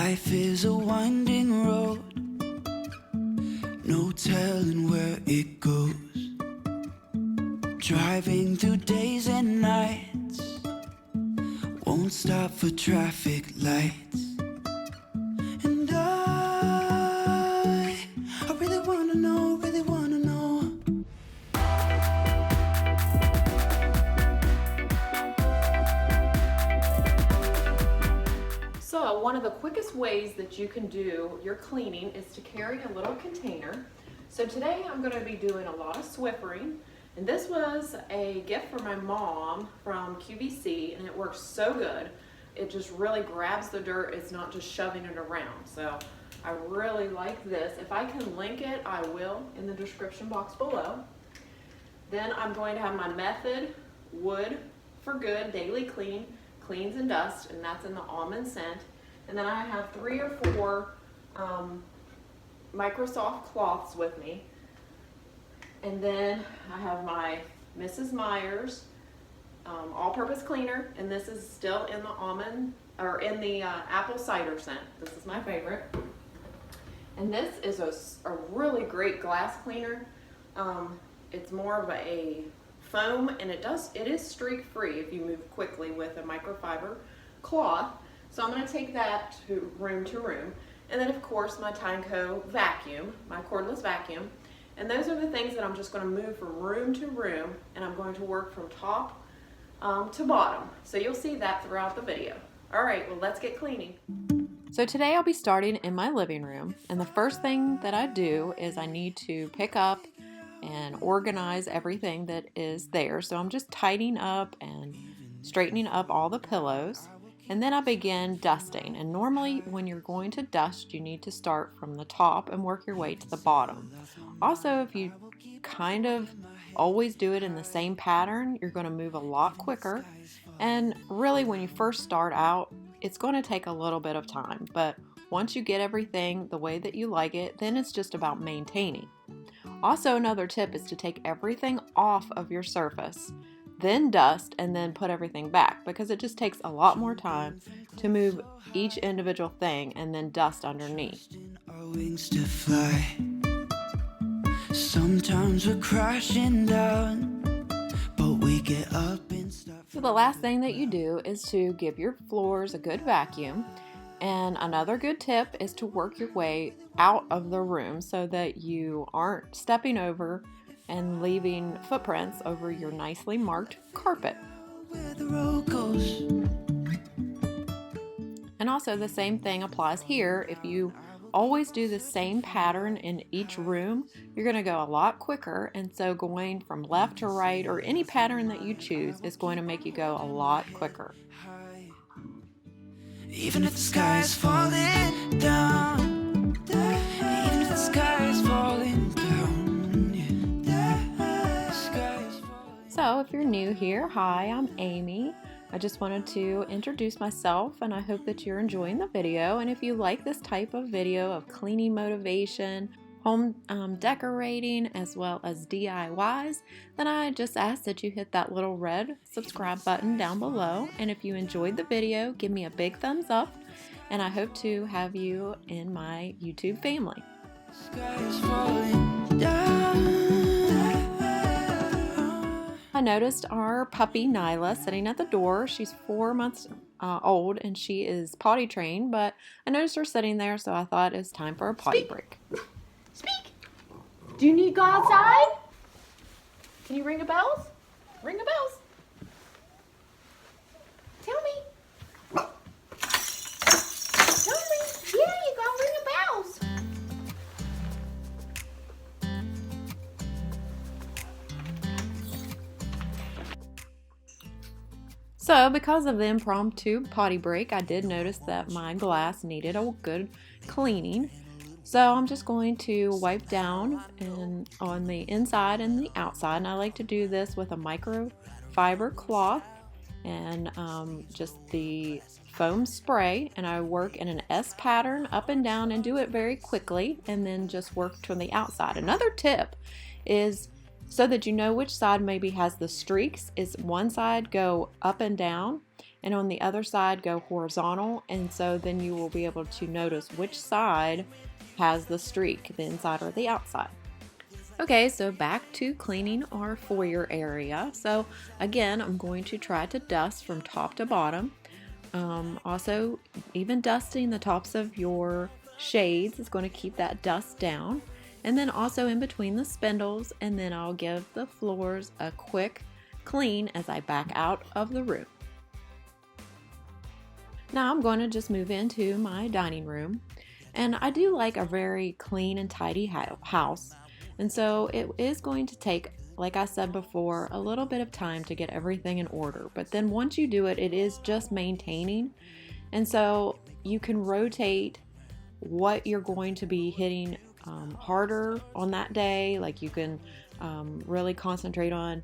Life is a winding road, no telling where it goes. Driving through days and nights, won't stop for traffic lights. And I really wanna know, really wanna know. So one of the quickest ways that you can do your cleaning is to carry a little container. So today I'm going to be doing a lot of Swiffering, and this was a gift for my mom from QVC, and it works so good. It just really grabs the dirt. It's not just shoving it around. So I really like this. If I can link it, I will in the description box below. Then I'm going to have my Method Wood for Good Daily Clean, Cleans and Dust, and that's in the almond scent. And then I have 3 or 4 Microsoft cloths with me. And then I have my Mrs. Meyers all-purpose cleaner, and this is still in the almond, or in the apple cider scent. This is my favorite. And this is a really great glass cleaner. It's more of a foam, and it is streak free if you move quickly with a microfiber cloth. So I'm going to take that to room. And then of course my Tyneco vacuum, my cordless vacuum. And those are the things that I'm just going to move from room to room, and I'm going to work from top to bottom. So you'll see that throughout the video. All right, well, let's get cleaning. So today I'll be starting in my living room, and the first thing that I do is I need to pick up and organize everything that is there. So I'm just tidying up and straightening up all the pillows, and then I begin dusting. And normally when you're going to dust, you need to start from the top and work your way to the bottom. Also, if you kind of always do it in the same pattern, you're going to move a lot quicker. And really, when you first start out, it's going to take a little bit of time, but once you get everything the way that you like it, then it's just about maintaining. Also, another tip is to take everything off of your surface, then dust, and then put everything back, because it just takes a lot more time to move each individual thing and then dust underneath. Our wings to fly. Sometimes we're crashing down, but we get up and start. So the last thing that you do is to give your floors a good vacuum. And another good tip is to work your way out of the room so that you aren't stepping over and leaving footprints over your nicely marked carpet. Where the road goes. And also the same thing applies here. If you always do the same pattern in each room, you're going to go a lot quicker, and so going from left to right or any pattern that you choose is going to make you go a lot quicker. Even if the sky is falling down, even if the sky is falling down, yeah. So if you're new here, hi, I'm Amy. I just wanted to introduce myself, and I hope that you're enjoying the video. And if you like this type of video of cleaning motivation, home decorating, as well as DIYs, then I just ask that you hit that little red subscribe button down below. And if you enjoyed the video, give me a big thumbs up, and I hope to have you in my YouTube family. I noticed our puppy Nyla sitting at the door. She's 4 months old, and she is potty trained, but I noticed her sitting there, so I thought it was time for a potty break. Speak! Do you need to go outside? Can you ring the bells? Ring the bells. Tell me. Tell me. Yeah, you go ring the bells. So because of the impromptu potty break, I did notice that my glass needed a good cleaning. So I'm just going to wipe down on the inside and the outside. And I like to do this with a microfiber cloth and just the foam spray. And I work in an S pattern up and down and do it very quickly, and then just work to the outside. Another tip is, so that you know which side maybe has the streaks, is one side go up and down and on the other side go horizontal, and so then you will be able to notice which side has the streak, the inside or the outside. Okay, so back to cleaning our foyer area. So again, I'm going to try to dust from top to bottom. Also, even dusting the tops of your shades is going to keep that dust down. And then also in between the spindles, and then I'll give the floors a quick clean as I back out of the room. Now I'm going to just move into my dining room, and I do like a very clean and tidy house, and so it is going to take, like I said before, a little bit of time to get everything in order, but then once you do it, it is just maintaining, and so you can rotate what you're going to be hitting harder on that day. Like you can really concentrate on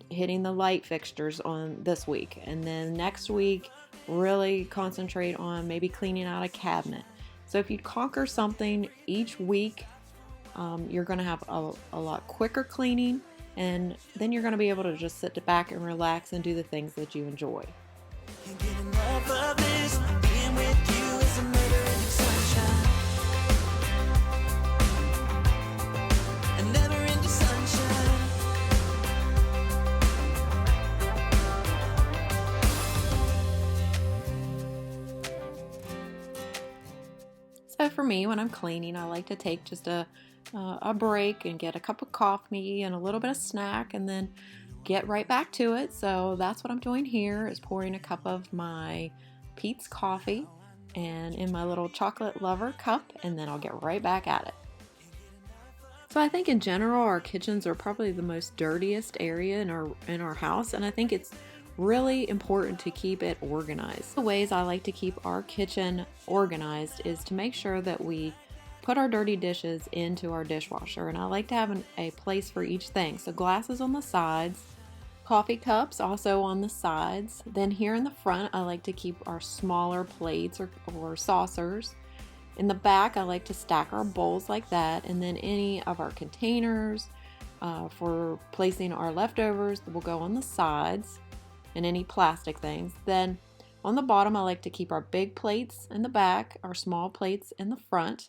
hitting the light fixtures on this week, and then next week really concentrate on maybe cleaning out a cabinet. So if you conquer something each week, you're going to have a lot quicker cleaning, and then you're going to be able to just sit back and relax and do the things that you enjoy. So for me, when I'm cleaning, I like to take just a break and get a cup of coffee and a little bit of snack, and then get right back to it. So that's what I'm doing here, is pouring a cup of my Peet's coffee and in my little chocolate lover cup, and then I'll get right back at it. So I think in general, our kitchens are probably the most dirtiest area in our house, and I think it's really important to keep it organized. The ways I like to keep our kitchen organized is to make sure that we put our dirty dishes into our dishwasher, and I like to have a place for each thing. So glasses on the sides, coffee cups also on the sides. Then here in the front, I like to keep our smaller plates or saucers. In the back, I like to stack our bowls like that, and then any of our containers for placing our leftovers will go on the sides, and any plastic things. Then on the bottom, I like to keep our big plates in the back, our small plates in the front.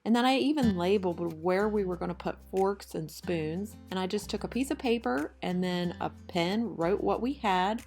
And then I even labeled where we were going to put forks and spoons. And I just took a piece of paper and then a pen, wrote what we had,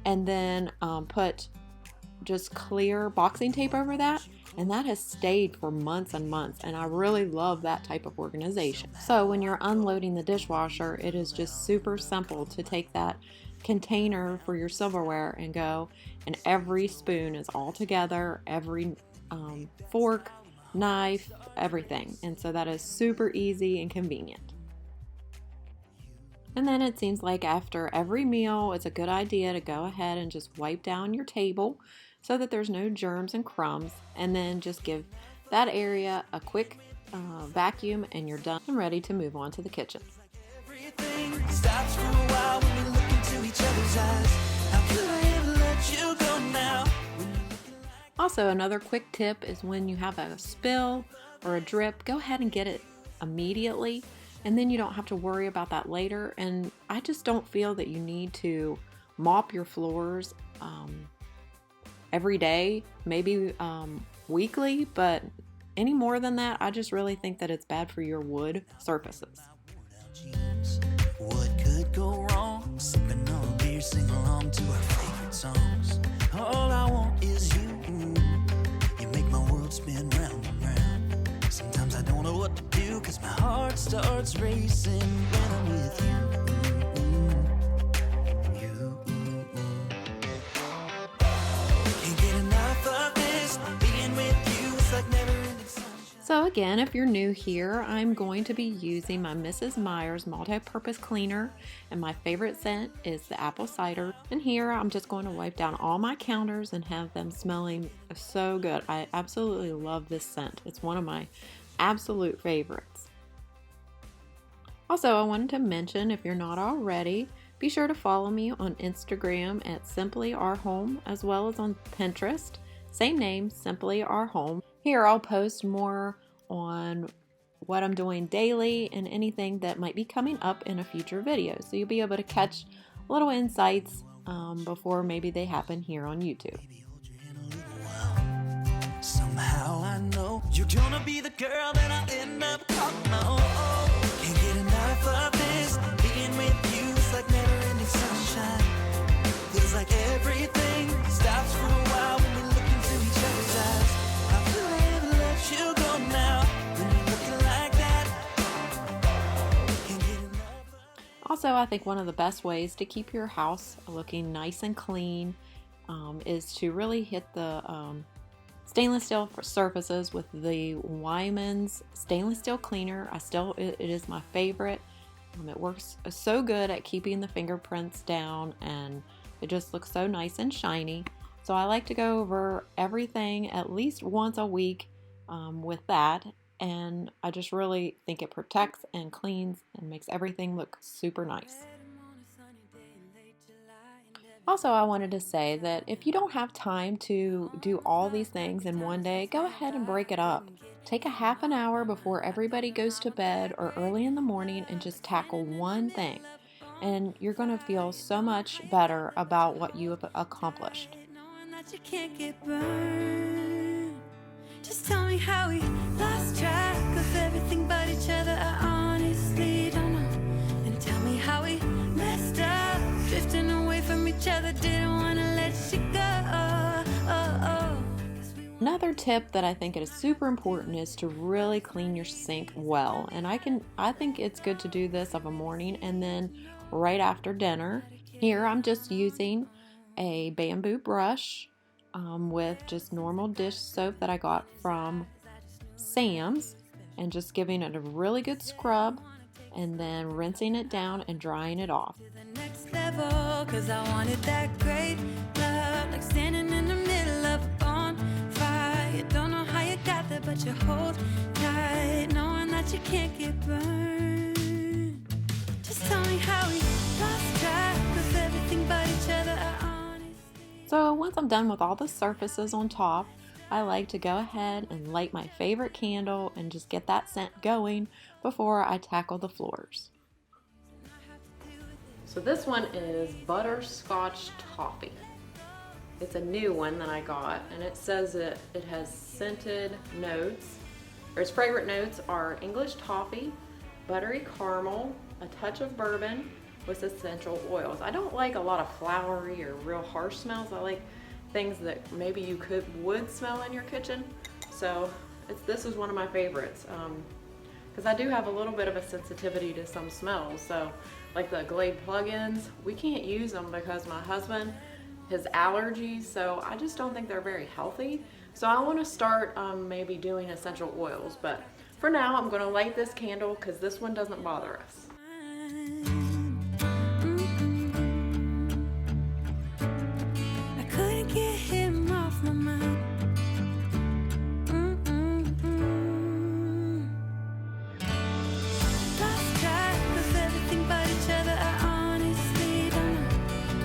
and then put just clear boxing tape over that. And that has stayed for months and months, and I really love that type of organization. So when you're unloading the dishwasher, it is just super simple to take that container for your silverware and go, and every spoon is all together, every fork, knife, everything. And so that is super easy and convenient. And then it seems like after every meal, it's a good idea to go ahead and just wipe down your table so that there's no germs and crumbs, and then just give that area a quick vacuum, and you're done and ready to move on to the kitchen. Everything stops for a while when we look into each other's eyes. How could I ever let you go now? Also, another quick tip is when you have a spill or a drip, go ahead and get it immediately, and then you don't have to worry about that later. And I just don't feel that you need to mop your floors every day, maybe weekly, but any more than that, I just really think that it's bad for your wood surfaces. What could go wrong? Sipping on a beer, sing along to our favorite songs. All I want is you. You make my world spin round and round. Sometimes I don't know what to do, 'cause my heart starts racing when I'm with you. Can't get enough of this. Being with you is like never ending sunshine. So again, if you're new here, I'm going to be using my Mrs. Meyers multi-purpose cleaner, and my favorite scent is the apple cider. And here I'm just going to wipe down all my counters and have them smelling so good. I absolutely love this scent. It's one of my absolute favorites. Also, I wanted to mention, if you're not already, be sure to follow me on Instagram at Simply Our Home, as well as on Pinterest. Same name, Simply Our Home. Here I'll post more on what I'm doing daily and anything that might be coming up in a future video. So you'll be able to catch little insights before maybe they happen here on YouTube. Somehow I know you're gonna be the girl that I end up calling my own. Can't get enough of this. Being with you is like never-ending sunshine. Feels like everything stops for a while when we look into each other's eyes. I feel I never let you go now. When you're looking like that, can't get enough of. Also, I think one of the best ways to keep your house looking nice and clean is to really hit the stainless steel surfaces with the Weiman's stainless steel cleaner. It is my favorite. It works so good at keeping the fingerprints down, and it just looks so nice and shiny. So I like to go over everything at least once a week with that, and I just really think it protects and cleans and makes everything look super nice. Also, I wanted to say that if you don't have time to do all these things in one day, go ahead and break it up. Take a half an hour before everybody goes to bed or early in the morning and just tackle one thing. And you're going to feel so much better about what you have accomplished. Just tell me how we lost track of everything but each other. I honestly don't know. And tell me how we messed up, drifting away from each other. Didn't want to let you go. Another tip that I think is super important is to really clean your sink well. And I think it's good to do this of a morning and then right after dinner. Here I'm just using a bamboo brush with just normal dish soap that I got from Sam's, and just giving it a really good scrub and then rinsing it down and drying it off. The next level, 'cause I wanted that great love, like standing in the middle of a bonfire. You don't know how you got there, but you hold tight, knowing that you can't get burned. Just tell me how we lost track of everything but each other. So once I'm done with all the surfaces on top, I like to go ahead and light my favorite candle and just get that scent going before I tackle the floors. So this one is butterscotch toffee. It's a new one that I got, and it says that it has scented notes, or its fragrant notes are English toffee, buttery caramel, a touch of bourbon with essential oils. I don't like a lot of flowery or real harsh smells. I like things that maybe you would smell in your kitchen. So this is one of my favorites, because I do have a little bit of a sensitivity to some smells. So like the Glade plug-ins, we can't use them because my husband has allergies, so I just don't think they're very healthy. So I want to start maybe doing essential oils, but for now I'm going to light this candle because this one doesn't bother us. Get him off my mind. Lost track of everything but each other. I honestly don't know.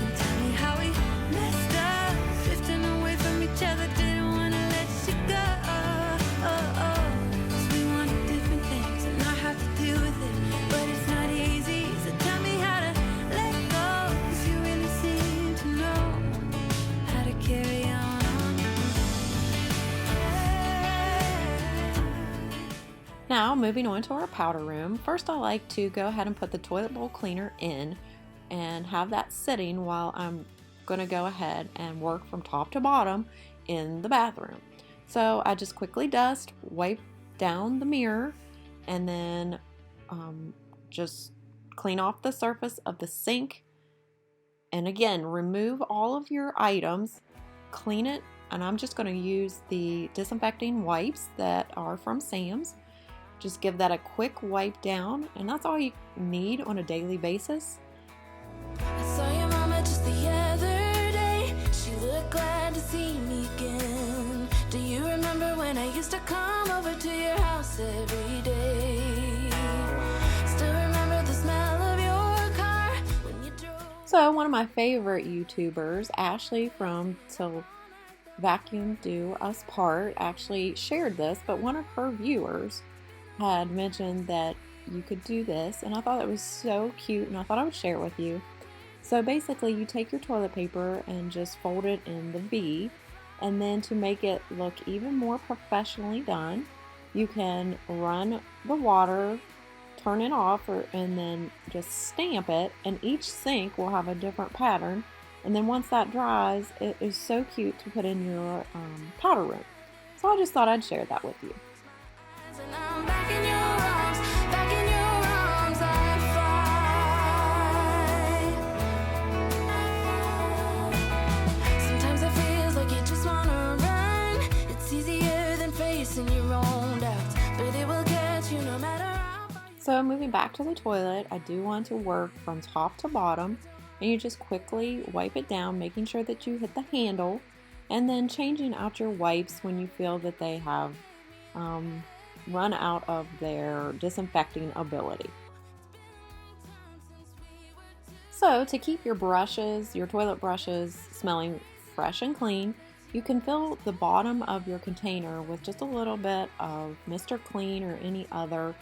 And tell me how we messed up, drifting away from each other. Didn't want to let you go. 'Cause we wanted different things and I have to deal with it, but it's not easy. So tell me how to let go, 'cause you really seem to know. Carry on. Now moving on to our powder room. First I like to go ahead and put the toilet bowl cleaner in and have that sitting while I'm going to go ahead and work from top to bottom in the bathroom. So I just quickly dust, wipe down the mirror, and then just clean off the surface of the sink. And again, remove all of your items, clean it, and I'm just going to use the disinfecting wipes that are from Sam's. Just give that a quick wipe down, and that's all you need on a daily basis. I saw your mama just the other day. She looked glad to see me again. Do you remember when I used to come over to your house every day? Still remember the smell of your car when you drove. So one of my favorite YouTubers, Ashley from Till Vacuum Do Us Part, actually shared this, but one of her viewers had mentioned that you could do this, and I thought it was so cute, and I thought I would share it with you. So basically you take your toilet paper and just fold it in the V, and then to make it look even more professionally done, you can run the water, turn it off, and then just stamp it, and each sink will have a different pattern. And then once that dries, it is so cute to put in your powder room. So I just thought I'd share that with you. Sometimes it feels like you just wanna run. It's easier than facing your own doubts, but it will get you no matter how far. So moving back to the toilet, I do want to work from top to bottom, and you just quickly wipe it down, making sure that you hit the handle, and then changing out your wipes when you feel that they have run out of their disinfecting ability. So to keep your brushes, your toilet brushes, smelling fresh and clean, you can fill the bottom of your container with just a little bit of Mr. Clean or any other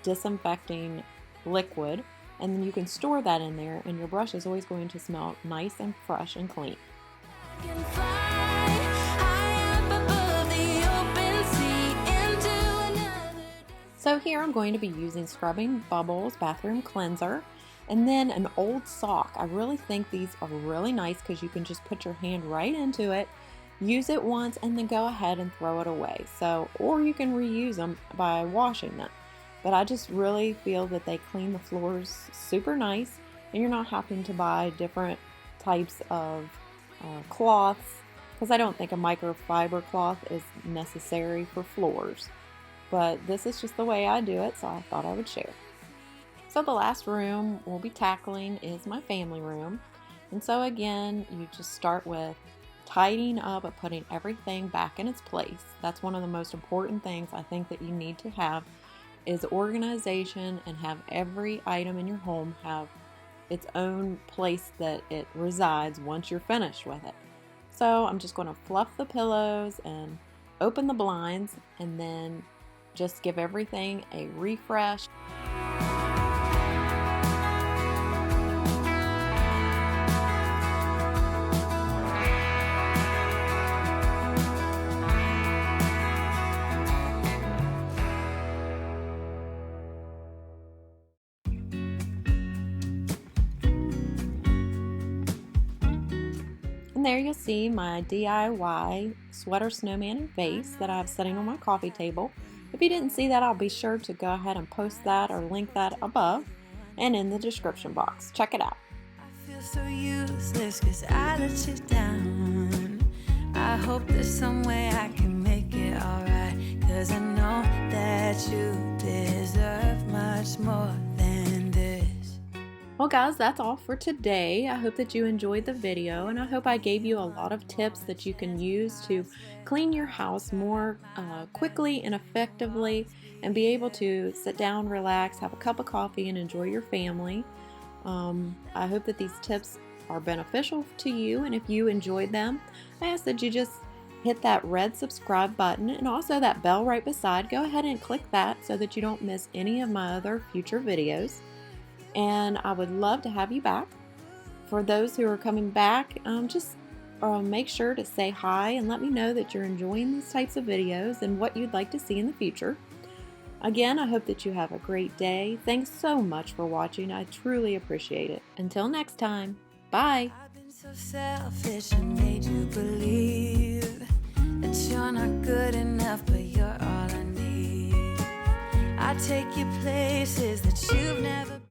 disinfecting liquid, and then you can store that in there, and your brush is always going to smell nice and fresh and clean. So here I'm going to be using Scrubbing Bubbles Bathroom Cleanser, and then an old sock. I really think these are really nice because you can just put your hand right into it, use it once, and then go ahead and throw it away. So, or you can reuse them by washing them. But I just really feel that they clean the floors super nice, and you're not having to buy different types of cloths, because I don't think a microfiber cloth is necessary for floors. But this is just the way I do it, so I thought I would share. So the last room we'll be tackling is my family room. And so again, you just start with tidying up and putting everything back in its place. That's one of the most important things I think that you need to have, is organization, and have every item in your home have its own place that it resides once you're finished with it. So I'm just going to fluff the pillows and open the blinds, and then just give everything a refresh. And there you'll see my DIY sweater snowman and vase that I have sitting on my coffee table. If you didn't see that, I'll be sure to go ahead and post that or link that above and in the description box. Check it out. I feel so useless 'cause I let you down. I hope there's some way I can make it alright, 'cause I know that you deserve much more than this. Well guys, that's all for today. I hope that you enjoyed the video, and I hope I gave you a lot of tips that you can use to clean your house more quickly and effectively, and be able to sit down, relax, have a cup of coffee, and enjoy your family. I hope that these tips are beneficial to you, and if you enjoyed them, I ask that you just hit that red subscribe button, and also that bell right beside. Go ahead and click that so that you don't miss any of my other future videos. And I would love to have you back. For those who are coming back, just make sure to say hi and let me know that you're enjoying these types of videos and what you'd like to see in the future. Again, I hope that you have a great day. Thanks so much for watching. I truly appreciate it. Until next time, bye. I've been so selfish and made you believe that you're not good enough, but you're all I need. I take you places that you've never